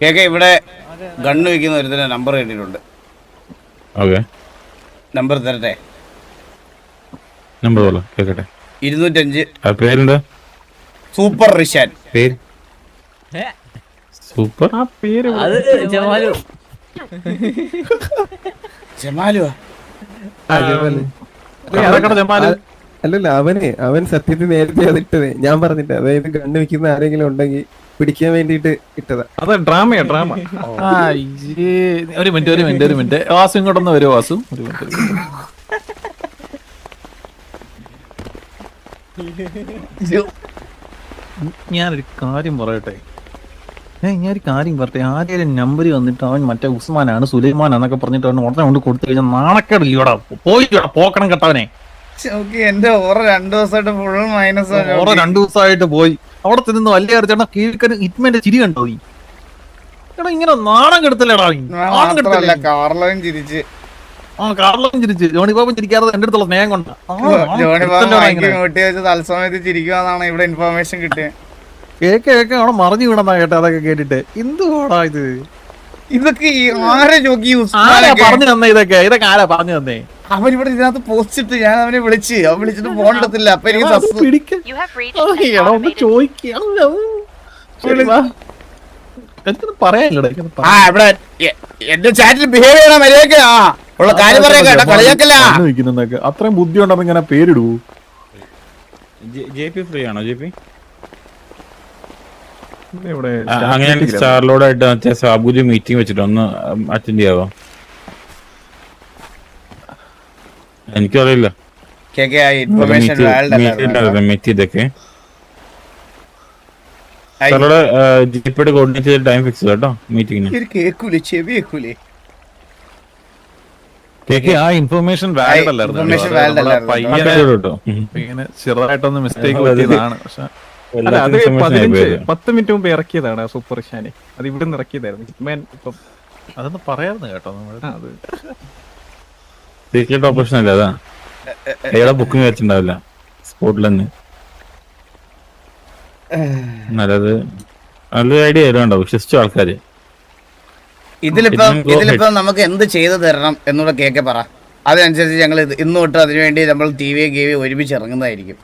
കേക്കെ ഇവിടെ ഗണ്ണ് വെക്കുന്ന ഒരുത്തന്നെ നമ്പർ കിട്ടിയിട്ടുണ്ട്. നമ്പർ തരട്ടെ? നമ്പർ കേക്കട്ടെ. 205. പേരെന്താ? സൂപ്പർ റിഷാൻ. പേര് സൂപ്പർ. ആ പേര് ജമാലുവാ? അല്ലല്ല, അവൻ സത്യത്തിൽ നേരത്തെ അതിട്ടത് ഞാൻ പറഞ്ഞിട്ട്. അതായത് കണ്ണു വെക്കുന്ന ആരെങ്കിലും ഉണ്ടെങ്കിൽ പിടിക്കാൻ വേണ്ടിട്ട് ഇട്ടതാ. അത് ഡ്രാമയാ ഡ്രാമ. ഒരു മിനിറ്റ് വാസു ഇങ്ങോട്ടൊന്ന് വരും. വാസു ഒരു മിനിറ്റ്. ഞാനൊരു കാര്യം പറയട്ടെ. ആരെയും നമ്പർ വന്നിട്ട് അവൻ മറ്റേ ഉസ്മാനാണ് സുലൈമാനാന്നൊക്കെ പറഞ്ഞിട്ട് അവൻ ഉടനെ കൊണ്ട് കൊടുത്തു കഴിഞ്ഞാൽ നാണക്കേടില്ലടാ. പോയിട്ടാ പോക്കണം കേട്ടവനെ. എന്റെ ഓറ 2 ദിവസമായിട്ട് ഫുൾ മൈനസ്. ഓറ 2 ദിവസമായിട്ട് പോയി അവിടെ തിന്നു വലിയ ചേട്ടാ കീഴ്ക്കന് ഹിറ്റ്മാന്റെ ചിരി കണ്ടോ? എടാ ഇങ്ങനെ നാണം കെടുത്തല്ലേടാ. കാർലോയും ചിരിച്ച്. കാർലോയും ചിരിച്ച്. ജോണി ബാബു ചിരിക്കാതെ എന്റെ അടുത്തുള്ള സ്നേഹം കൊണ്ടാ. ജോണി ബാബു തത്സമയത്ത് ചിരിക്കുവാന്നാണ് ഇവിടെ ഇൻഫർമേഷൻ കിട്ടിയത്. കേക്ക് അവിടെ മറിഞ്ഞു വീണെന്നാ കേട്ടെ. അതൊക്കെ കേട്ടിട്ട് എന്തുവാടാ ഇത്? ഇതൊക്കെ ആരെ നോക്കി പറഞ്ഞു തന്നേ? ഇതൊക്കെ ആരാ പറഞ്ഞു തന്നേ? അവനിവിടെ ഇതിനകത്ത് പോസ്റ്റ് ഇട്ട് ഞാൻ അവനെ വിളിച്ചിട്ട് ഫോൺ എടുത്തില്ല. അപ്പൊ എനിക്ക് എന്റെ ചാറ്റിൽ ബിഹേവ് ചെയ്യണം മര്യാദക്ക്. ഉള്ള കാര്യം പറയാ, കളിയാക്കല്ല. അത്രയും ബുദ്ധി ഉണ്ടെന്ന് ഇങ്ങനെ പേരിടൂ. ഫ്രീ ആണോ JP? അങ്ങനെ സ്റ്റാറിലോടായിട്ട് സാബുജി മീറ്റിംഗ് വെച്ചിട്ട് ഒന്ന് അറ്റൻഡ് ചെയ്യാവോ? എനിക്കറിയില്ല. ജിപ്പിയുടെ കോർഡിനേറ്റ് ചെയ്ത് ടൈം ഫിക്സ് കേട്ടോ മീറ്റിംഗിന്. ആ ഇൻഫർമേഷൻ വാലിഡ് അല്ലായിരുന്നു. ഇങ്ങനെ ചെറുതായിട്ടൊന്ന് മിസ്റ്റേക്ക് പറ്റിയതാണ്. പക്ഷെ 10 മിനിറ്റ് മുമ്പ് ഇറക്കിയതാണ് സൂപ്പർ ഷാനെ. അത് ഇവിടെ നിന്ന് ഇറക്കിയതായിരുന്നു. ഇപ്പം അതൊന്ന് പറയായിരുന്നു കേട്ടോ. അത് സീക്രട്ട് ഓപ്പറേഷൻ അല്ലേ? അതാ എവിടെ ബുക്കിംഗ് വെച്ചിട്ടുണ്ടാവില്ല സ്പോട്ടിൽ തന്നെ. നല്ലൊരു ഐഡിയ ആയിരുന്നു. വിശ്വസിച്ചു ആൾക്കാര്. ഇതിലിപ്പം നമുക്ക് എന്ത് ചെയ്തു തരണം എന്നുള്ള കേക്കെ പറ. അതനുസരിച്ച് ഞങ്ങൾ ഇന്ന് തൊട്ട് അതിനുവേണ്ടി നമ്മൾ TV ഒരുമിച്ച് ഇറങ്ങുന്നതായിരിക്കും.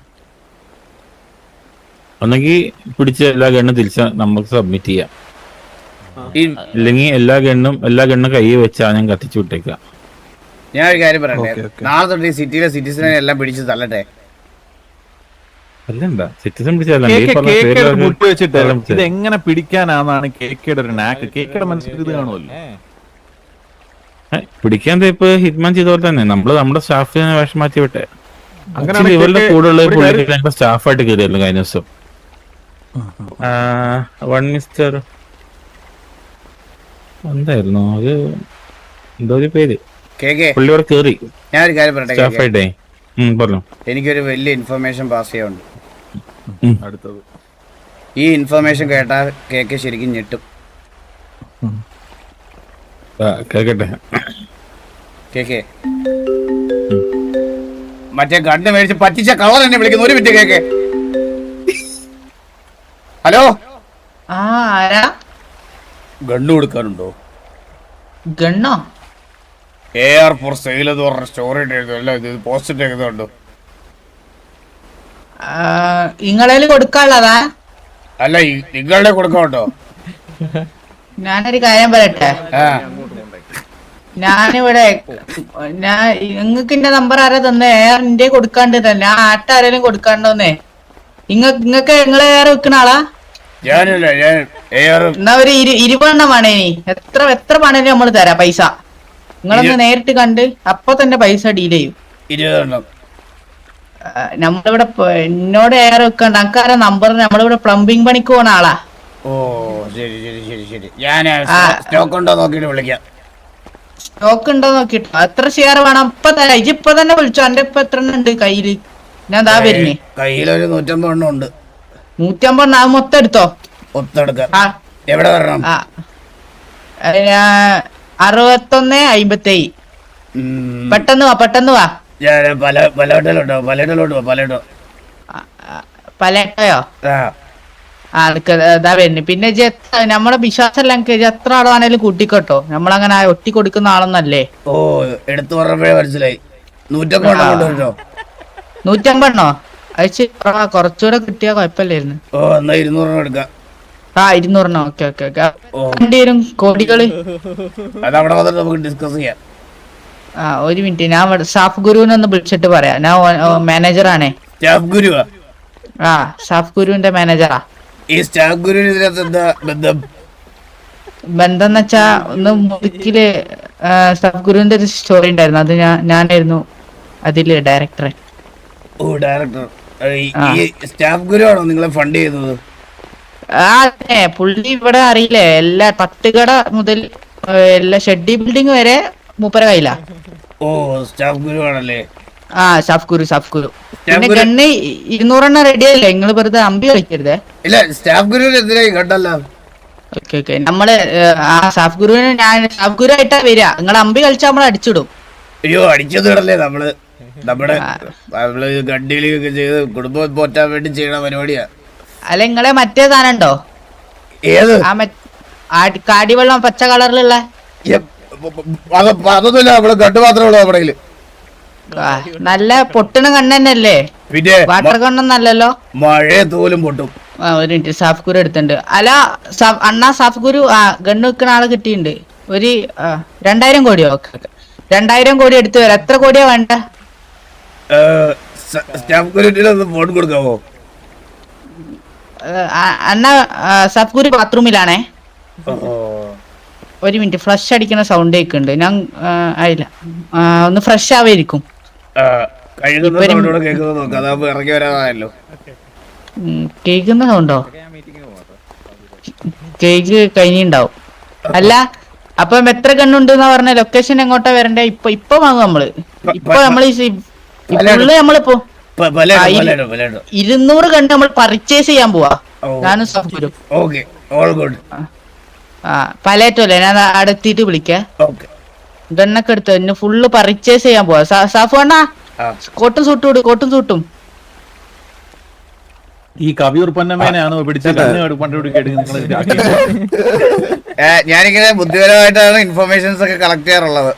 ഒന്നെങ്കിൽ പിടിച്ച എല്ലാ ഗണ്ണും തിരിച്ച് നമുക്ക് സബ്മിറ്റ് ചെയ്യാം. ഇല്ലെങ്കിൽ എല്ലാ ഗണ്ണും കയ്യിൽ വെച്ചാ ഞാൻ കത്തിച്ചു വിട്ടേക്കാം. ഞാൻ ഒരു കാര്യം പറയട്ടെ, നാളെ തൊട്ട് ഈ സിറ്റിയിലെ സിറ്റിസനെ എല്ലാം പിടിച്ച് തള്ളട്ടെ. ഇത് എങ്ങനെ പിടിക്കാനാണ് കേക്കയുടെ ഒരു നാക്ക്? കേക്കയുടെ മനസ്സിൽ ഇത് കാണുമല്ലോ. പിടിക്കാൻ ഇപ്പൊ ഹിറ്റ്മാൻ ചെയ്ത പോലെ തന്നെ നമ്മള് നമ്മുടെ സ്റ്റാഫിനെ വേഷം മാറ്റി വിട്ടെ. ഇവരുടെ കൂടെയുള്ള സ്റ്റാഫായിട്ട് കയറിയല്ലോ കഴിഞ്ഞ ദിവസം. മിസ്റ്റർ എന്തായിരുന്നു അത്, എന്തോ ഒരു പേര്, പുള്ളിയോടെ കേറി. ഞാൻ ഒരു കാര്യം പറയട്ടെ, പറഞ്ഞു. എനിക്കൊരു വലിയ ഇൻഫർമേഷൻ പാസ് ചെയ്യാനുണ്ട്. ഈ ഇൻഫർമേഷൻ കേട്ടാ കേക്ക് ശരിക്കും ഞെട്ടും. കേക്കട്ടെ. കേക്ക് മറ്റേ ഗണ്ണ് മേടിച്ച് പറ്റിച്ച കള്ളൻ എന്നെ വിളിക്കുന്നു. ഒരു മിനിറ്റ് കേക്ക്. ഹലോ, ആരാ? ഗണ്ണ് കൊടുക്കാനുണ്ടോ? ഗണ്ണോ? AR ഫോർ സെയിൽ എന്ന് പറഞ്ഞ സ്റ്റോറി പോസ്റ്റ് ഇട്ടേക്കുന്നുണ്ടോ? നിങ്ങളേല് കൊടുക്കാനുള്ളതാ? അല്ല, നിങ്ങളുടെ കൊടുക്കാനുണ്ടോ? ഞാനൊരു കാര്യം പറയട്ടെ. ഞാനിവിടെ നിങ്ങക്ക് എന്റെ നമ്പർ ആരാ തന്നെ? എന്റെ കൊടുക്കാണ്ട് തന്നെ ആട്ടാരേലും കൊടുക്കാണ്ടോന്നേ. നിങ്ങക്ക് നിങ്ങളെ ഏറെ വെക്കണ ആളാ? എന്നാ ഒരു 20 എണ്ണം വേണേ. എത്ര പണേലും നമ്മള് തരാം പൈസ. നിങ്ങളൊന്ന് നേരിട്ട് കണ്ട് അപ്പൊ തന്നെ പൈസ ഡീൽ ചെയ്യും. 20 എണ്ണം നമ്മളിവിടെ എന്നോട് ഏറെ വെക്കണ്ട. നമുക്കാരാ നമ്പർ? നമ്മളിവിടെ പ്ലംബിംഗ് പണിക്ക് പോണ ആളാ. ഓ ശരി ശരി ശരി ശരി. ഞാൻ സ്റ്റോക്ക് ഉണ്ടോ നോക്കിട്ട് വിളിക്കാം. സ്റ്റോക്ക് ഉണ്ടോ നോക്കിട്ടോ. എത്ര ഷെയർ വേണം? ഇപ്പൊ തരാം. ഇപ്പൊ തന്നെ വിളിച്ചോ. എന്റെ ഇപ്പൊ എത്ര എണ്ണം ഉണ്ട് കയ്യില്? ഞാൻ ദാ വരുന്നേ. കയ്യിലൊരു 150 എണ്ണം ഉണ്ട്. 150 എണ്ണം മൊത്തം എടുത്തോ? ഒത്തെടുക്കാം. എവിടെ വരണം? 6157. പെട്ടെന്ന് വാ, പെട്ടെന്ന് വാ. പലയിടോട്ടോ. പലട്ടയോ? ഇതാ വരുന്നത്. പിന്നെ നമ്മളെ വിശ്വാസം എത്ര ആളാണേലും കൂട്ടിക്കോട്ടോ, നമ്മളങ്ങനെ ഒട്ടി കൊടുക്കുന്ന ആളൊന്നല്ലേ. ഓ എടുത്തു പറഞ്ഞപ്പോഴേ മനസ്സിലായി. 150 കൊണ്ടുവരോ? 150 അയച്ച് കുറച്ചുകൂടെ കിട്ടിയാ കുഴപ്പമില്ലായിരുന്നു. ഓ എന്നാ 200 എടുക്കാം. 200. Okay okay okay. വേണ്ടി വരും കോടികള്. അത് അവിടെ വന്നിട്ട് നമുക്ക് ഡിസ്കസ് ചെയ്യാം. ഒരു മിനിറ്റ്, ഞാൻ സാഫ് ഗുരുവിനെ ഒന്ന് വിളിച്ചിട്ട് പറയാം. ഞാൻ മാനേജറാണേ. സ്റ്റാഫ് ഗുരുവാ? സാഫ് ഗുരുവിന്റെ മാനേജറാ. ഈ സ്റ്റാഫ് ഗുരുവിന് ഇതിനകത്ത് എന്താ ബന്ധം? ബന്ധം വെച്ചാ ഒന്ന് മുതുക്കില് സാഫ് ഗുരുവിന്റെ ഒരു സ്റ്റോറി ഉണ്ടായിരുന്നു, അത് ഞാനായിരുന്നു അതില് ഡയറക്ടറെ. ഓ ഡയറക്ടർ. ഈ സ്റ്റാഫ് ഗുരു ആണോ നിങ്ങളെ ഫണ്ട് ചെയ്യുന്നത്? അതെ, പുള്ളി ഇവിടെ അറിയില്ലേ, എല്ലാ തട്ടുകട മുതൽ എല്ലാ ഷെഡ്ഡി ബിൽഡിംഗ് വരെ മൂപ്പര കയ്യിലാ. ഓ സ്റ്റാഫ് ഗുരു ആണല്ലേ? സാഫ് ഗുരു. പിന്നെ ഗണ്ണ് 200 റെഡി ആയില്ലേ, നിങ്ങള് വെറുതെ അമ്പി കളിക്കരുതേ. ഇല്ല, സ്റ്റാഫ് ഗുരുവിന് എന്തിനായി കണ്ടല്ലോ. ഓക്കെ നമ്മള് സാഫ് ഗുരുവിന് സാഫ് ഗുരു ആയിട്ടാ വരിക. നിങ്ങൾ അമ്പി കളിച്ചാൽ നമ്മൾ അടിച്ചിടും. അയ്യോ അടിച്ചത് ഇടല്ലേ, നമ്മള് ഗഡ്ഡിയിലൊക്കെ ചെയ്ത് കുടുംബം പോറ്റാൻ വേണ്ടി ചെയ്യണ പരിപാടിയാ. അല്ല നിങ്ങളെ മറ്റേ സാധനം ഉണ്ടോ? ഏത്? കാടിവെള്ളം പച്ച കളറിലുള്ള? അതൊന്നുമില്ല, നമ്മള് ഗഡ് മാത്രമേ ഉള്ളൂ നമ്മുടെ കയ്യില്. നല്ല പൊട്ടണ കണ്ണന്നല്ലേ? പിന്നെ വാട്ടർ കണ്ണൊന്നല്ലല്ലോ. മഴയെ തോലും പൊട്ടും. ഒരു മിനിറ്റ്, സാഫ് ഗുരു എടുത്തിട്ടുണ്ട്. അല്ല അണ്ണാ സാഫ് ഗുരു ഗണ്ണ് വെക്കുന്ന ആളെ കിട്ടിയിട്ടുണ്ട്. ഒരു 2000 കോടിയോ? 2000 കോടി എടുത്തു വരാം. എത്ര കോടിയാ വേണ്ട? സ്റ്റാഫ് ഗുരുവിന് ഫോൺ കൊടുക്കാവോ? അണ്ണ സാഫ് ഗുരു ബാത്റൂമിലാണേ. ഒരു മിനിറ്റ്, ഫ്ലഷ് അടിക്കുന്ന സൗണ്ട് കേൾക്കുന്നുണ്ട്. ഞാൻ ആയില്ല, ഒന്ന് ഫ്രഷ് ആവായിരിക്കും. കേൾക്കുന്ന സൗണ്ടോ? കേക്ക് കഴിഞ്ഞിണ്ടാവും. അല്ല അപ്പം എത്ര കണ്ണുണ്ടെന്നാ പറഞ്ഞ? ലൊക്കേഷൻ എങ്ങോട്ടാ വരണ്ടേ? ഇപ്പൊ വാങ്ങും നമ്മള്. ഇപ്പൊ നമ്മള് നമ്മളിപ്പോ 200 കണ്ട് നമ്മൾ പർച്ചേസ് ചെയ്യാൻ പോവാ. ഞാനും സാഫ് ഗുരു. പലേറ്റോ അല്ലേ, ഞാൻ അടുത്തിട്ട് വിളിക്കേ. ഗണ്ണൊക്കെ എടുത്തു എന്നെ ഫുള്ള് പർച്ചേസ് ചെയ്യാൻ പോവാ. സാഫു അണ്ണാ കോട്ടും സൂട്ടും. ഈ കവിയൂർ പൊന്നമ്മേനെയാണോ ഞാനിങ്ങനെ ബുദ്ധിപരമായിട്ടാണ് ഇൻഫർമേഷൻസ് ഒക്കെ കളക്ട് ചെയ്യാറുള്ളത്.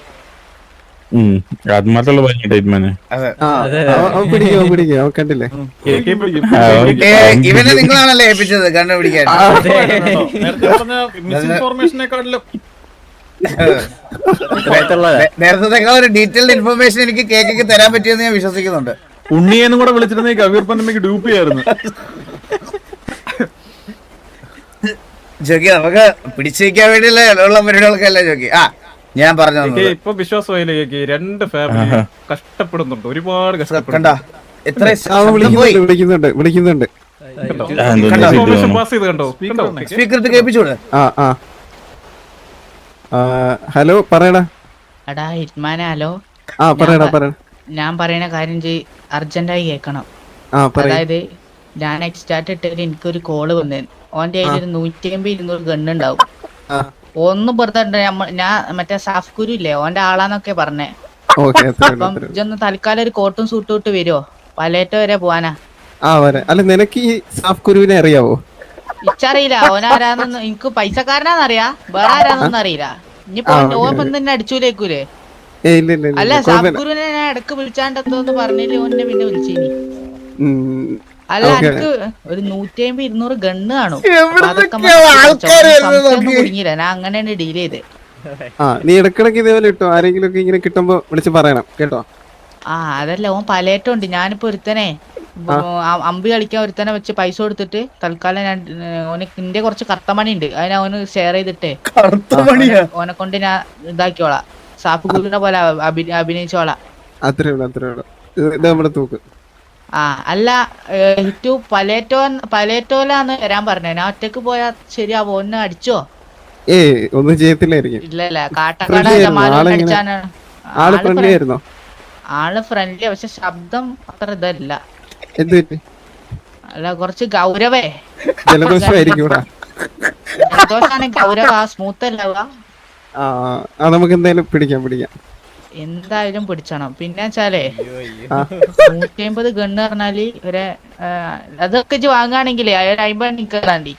കണ്ടില്ലേ, ഇവനെ നിങ്ങളാണല്ലേ ഏൽപ്പിച്ചത് കണ്ടുപിടിക്കാൻ? നേരത്തെ ഒരു ഡീറ്റെയിൽഡ് ഇൻഫർമേഷൻ എനിക്ക് കേക്കൊക്കെ തരാൻ പറ്റിയെന്ന് ഞാൻ വിശ്വസിക്കുന്നുണ്ട്. ഉണ്ണിയെന്നും കൂടെ വിളിച്ചിരുന്ന കവിയൂർ പൊന്നമ്മയ്ക്ക് ഡ്യൂപ്പിയായിരുന്നു. ജോക്കി നമുക്ക് പിടിച്ചു വയ്ക്കാൻ വേണ്ടിയുള്ള ഉള്ള പരിപാടികൾക്കല്ല ജോക്കി. ഞാൻ പറഞ്ഞു ഇപ്പൊ വിശ്വാസമായില്ലേ? 2 ഫാമിലി കഷ്ടപ്പെടുന്നുണ്ട്, ഒരുപാട് കണ്ട എത്ര വിളിക്കുന്നുണ്ട്. സ്പീക്കർ കേൾപ്പിച്ചോട്. ഹലോ പറയടാ. എടാ ഹിറ്റ്മാനെ, ഹലോ. പറയടാ. ഞാൻ പറയുന്ന കാര്യം അർജന്റായി കേക്കണം. അതായത് ഞാൻ എക്സ്റ്റാർട്ട് ഇട്ടതിൽ എനിക്കൊരു കോള് വന്നേ. ഓന്റെ കയ്യിൽ 150-200 ഗണ്ണുണ്ടാവും. ഒന്ന് പുറത്തെ ഞാൻ മറ്റേ സാഫ് ഗുരു ഇല്ലേ, ഓന്റെ ആളാന്നൊക്കെ പറഞ്ഞേ. അപ്പം ഇതൊന്ന് തൽക്കാലം ഒരു കോട്ടും സൂട്ടും ഇട്ട് വരുമോ? പലേറ്റോ വരെ പോവാനാ. അല്ല നിനക്ക് ഈ സാഫ് ഗുരുവിനെ അറിയാവോ? ഇച്ചറിയില്ല ഓനാരാന്നൊന്നും. എനിക്ക് പൈസക്കാരനാന്നറിയാ, വേറെ ആരാന്നൊന്നും അറിയില്ല. ഇനിയിപ്പോ ഓപ്പം തന്നെ അടിച്ചൂലേക്കൂലേ? അല്ല സാഫ് ഗുരുവിനെ ഞാൻ ഇടക്ക് വിളിച്ചാണ്ടെന്തോന്ന് പറഞ്ഞില്ലേ ഓന്നെ, പിന്നെ വിളിച്ചേനി. അല്ല എനിക്ക് ഒരു 150-200 ഗണ്ണ് കാണും. കുടുങ്ങിയില്ല, ഞാൻ അങ്ങനെയാണ് ഡീൽ ചെയ്തേ. നീ ഇടക്കിടക്ക് ഇതേപോലെ കിട്ടും, ആരെങ്കിലും ഒക്കെ ഇങ്ങനെ കിട്ടുമ്പോ വിളിച്ച് പറയണം കേട്ടോ. അതല്ല, ഓൻ പലേറ്റം ഉണ്ട്. ഞാനിപ്പോ ഒരുത്തനെ അമ്പി കളിക്കാൻ ഒരുത്തനെ വെച്ച് പൈസ കൊടുത്തിട്ട് തൽക്കാലം ഞാൻ എന്റെ കുറച്ച് കർത്തമണി ഉണ്ട്, അതിനെ അവന് ഷെയർ ചെയ്തിട്ടേ ഓനെ കൊണ്ട് ഞാൻ ഇതാക്കിയോളാം. സാഫ് ഗുരുവിനെ പോലെ അഭിനയിച്ചോളാം. അത്രേ ഉള്ളൂ തൂക്ക്. അല്ല ഹിറ്റു പലേറ്റോലാന്ന് വരാൻ പറഞ്ഞേ. ഞാൻ ഒറ്റക്ക് പോയാ ശരിയാവോ? ഒന്ന് അടിച്ചോ? ഒന്നും ചെയ്യത്തില്ലായിരിക്കും. ഇല്ല കാട്ടക്കാട് അടിച്ചാനാണ്. ആള് ഫ്രണ്ട്ലി, പക്ഷെ ശബ്ദം അത്ര ഇതല്ല. അല്ല കുറച്ച് ഗൗരവേ. ജലദോഷാണ് ഗൗരവ, സ്മൂത്ത് അല്ല. നമുക്ക് എന്തായാലും പിടിക്കാം. എന്തായാലും പിടിച്ചണം. പിന്നെ വെച്ചാലേ 150 ഗണ്ണ് പറഞ്ഞാല് അതൊക്കെ വാങ്ങുകയാണെങ്കിലേ 50 നിൽക്കാണ്ടി.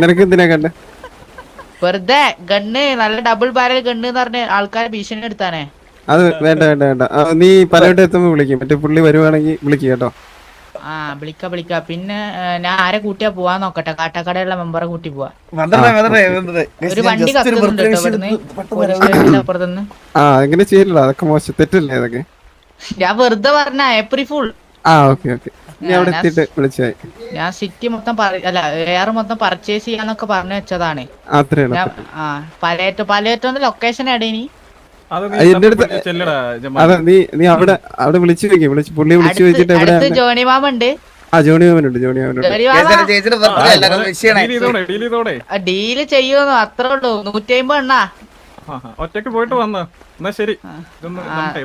നിനക്ക് എന്തിനാ കണ്ട വെറുതെ ഗണ്ണ് നല്ല ഡബിൾ ബാരൽ ഗണ്ണ് എന്ന് പറഞ്ഞ ആൾക്കാരെ ഭീഷണി എടുത്താനേ. അത് വേണ്ട വേണ്ട വേണ്ട. നീ പലവട്ടം എത്തുമ്പോ വിളിക്കും. മറ്റേ പുള്ളി വരുവാണെങ്കിൽ വിളിക്കുക കേട്ടോ. വിളിക്ക. പിന്നെ ഞാൻ ആരെ കൂട്ടിയാ പോവാൻ നോക്കട്ടെ. കാട്ടാക്കടയുള്ള മെമ്പറെ കൂട്ടി പോവാ. ഒരു വണ്ടി കത്തുന്നുണ്ട് കേട്ടോ ഇവിടുന്ന് പോലീസ് സ്റ്റേഷന്റെ അപ്പുറത്തുനിന്ന്. അങ്ങനെ ചെയ്യില്ല, അതൊക്കെ മോശം തെറ്റല്ലേ അതൊക്കെ. ഞാൻ വെറുതെ പറഞ്ഞ ഏപ്രിൽ ഫുൾ. Okay okay. നീ അവിടെ എത്തിയിട്ട് വിളിച്ചായി. ഞാൻ സിറ്റി മൊത്തം എയർ മൊത്തം പർച്ചേസ് ചെയ്യാന്നൊക്കെ പറഞ്ഞു വെച്ചതാണ്. പലയേറ്റം ലൊക്കേഷൻ എടീനി. നീ അവിടെ വിളിച്ചു വെക്കും. പുള്ളി വിളിച്ചു വെച്ചിട്ട് അടുത്ത് ജോണി മാമുണ്ട്. ജോണി മാമനുണ്ട്. ഡീല് ചെയ്യുമെന്നോ അത്രേ ഉള്ളൂ. 150 എണ്ണ ഒറ്റക്ക് പോയിട്ട് വന്ന. എന്നാ ശരി,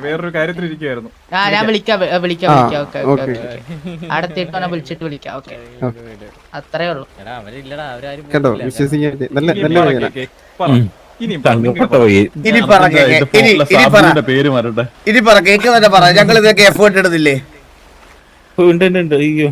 വേറൊരു കാര്യത്തിലിരിക്കുവായിരുന്നു. ഞാൻ വിളിക്കാം. അടുത്തിട്ട് വിളിച്ചിട്ട് വിളിക്കാം. ഓക്കെ, അത്രേ ഉള്ളൂ. കേട്ടോ, വിശ്വസിക്കാൻ പേര് ഞങ്ങൾ ഇതൊക്കെ എഫേർട്ട് എടുത്തില്ലേ? അയ്യോ